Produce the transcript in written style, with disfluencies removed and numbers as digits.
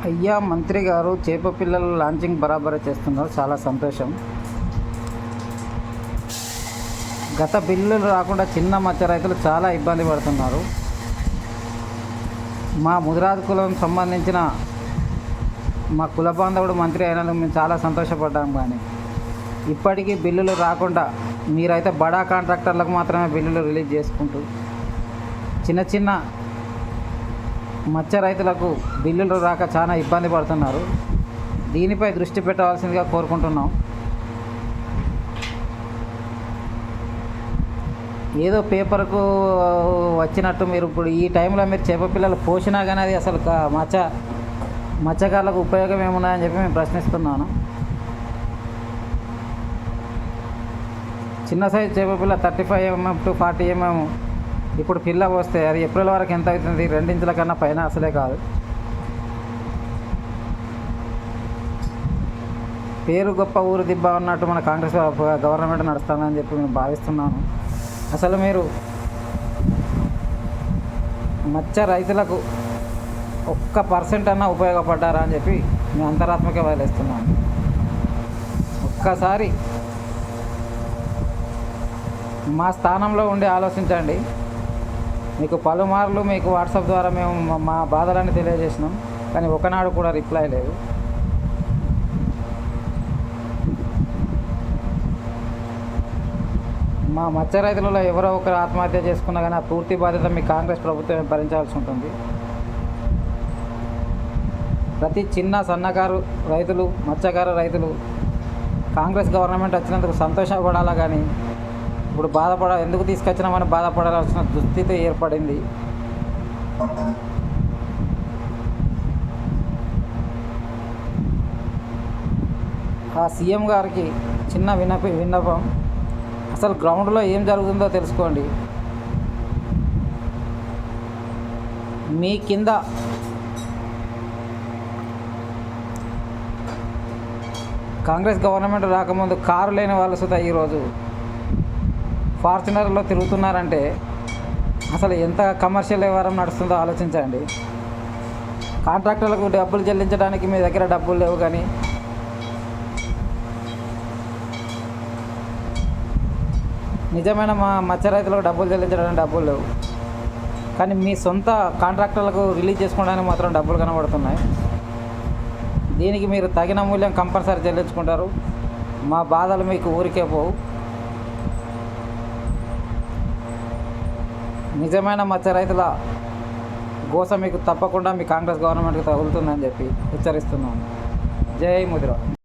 అయ్యా మంత్రి గారు చేప పిల్లల లాంచింగ్ బరాబరే చేస్తున్నారు, చాలా సంతోషం. గత బిల్లులు రాకుండా చిన్న మత్స్య రైతులు చాలా ఇబ్బంది పడుతున్నారు. మా ముదిరాజు కులం సంబంధించిన మా కుల బాంధవుడు మంత్రి అయినందుకు మేము చాలా సంతోషపడ్డాం. కానీ ఇప్పటికీ బిల్లులు రాకుండా మీరైతే బడా కాంట్రాక్టర్లకు మాత్రమే బిల్లులు రిలీజ్ చేసుకుంటూ చిన్న చిన్న మత్స్య రైతులకు బిల్లులు రాక చాలా ఇబ్బంది పడుతున్నారు. దీనిపై దృష్టి పెట్టవలసిందిగా కోరుకుంటున్నాం. ఏదో పేపర్కు వచ్చినట్టు మీరు ఇప్పుడు ఈ టైంలో మీరు చేప పిల్లలు పోసినా కానీ అది అసలు మత్స్యకారులకు ఉపయోగం ఏమున్నాయని చెప్పి మేము ప్రశ్నిస్తున్నాను. చిన్న సైజు చేప పిల్ల 35 mm to 40 mm ఇప్పుడు పిల్ల పోస్తే అది ఏప్రిల్ వరకు ఎంత అవుతుంది? 2 ఇంచుల కన్నా పైన అసలే కాదు. పేరు గొప్ప ఊరు దిబ్బ ఉన్నట్టు మన కాంగ్రెస్ గవర్నమెంట్ నడుస్తుందని చెప్పి మేము భావిస్తున్నాను. అసలు మీరు మత్స్య రైతులకు 1% అన్నా ఉపయోగపడ్డారా అని చెప్పి మేము అంతరాత్మకే వదిలేస్తున్నాను. ఒక్కసారి మా స్థానంలో ఉండి ఆలోచించండి. మీకు పలుమార్లు మీకు వాట్సాప్ ద్వారా మేము మా బాధలన్నీ తెలియజేసినాం, కానీ ఒకనాడు కూడా రిప్లై లేదు. మా మత్స్య రైతులలో ఎవరో ఒకరు ఆత్మహత్య చేసుకున్నా కానీ ఆ పూర్తి బాధ్యత మీ కాంగ్రెస్ ప్రభుత్వం భరించాల్సి ఉంటుంది. ప్రతి చిన్న సన్నకారు రైతులు, మత్స్యకారు రైతులు కాంగ్రెస్ గవర్నమెంట్ వచ్చినందుకు సంతోషపడాలా, కానీ ఇప్పుడు ఎందుకు తీసుకొచ్చినామని బాధపడాల్సిన దుస్థితి ఏర్పడింది. ఆ సీఎం గారికి చిన్న విన్నపం, అసలు గ్రౌండ్లో ఏం జరుగుతుందో తెలుసుకోండి. మీ కింద కాంగ్రెస్ గవర్నమెంట్ రాకముందు కారు లేని వాళ్ళు సుతా ఈరోజు ఫార్చునర్లో తిరుగుతున్నారంటే అసలు ఎంత కమర్షియల్ వ్యవహారం నడుస్తుందో ఆలోచించండి. కాంట్రాక్టర్లకు డబ్బులు చెల్లించడానికి మీ దగ్గర డబ్బులు లేవు, కానీ నిజమైన మా మత్స్య రైతులకు డబ్బులు చెల్లించడానికి డబ్బులు లేవు, కానీ మీ సొంత కాంట్రాక్టర్లకు రిలీజ్ చేసుకోవడానికి మాత్రం డబ్బులు కనబడుతున్నాయి. దీనికి మీరు తగిన మూల్యం కంపల్సరీ చెల్లించుకుంటారు. మా బాధలు మీకు ఊరికే పోవు. నిజమైన మత్స్య రైతుల గోస మీకు తప్పకుండా మీ కాంగ్రెస్ గవర్నమెంట్కి తగులుతుందని చెప్పి హెచ్చరిస్తున్నాను. జై ముదిరా.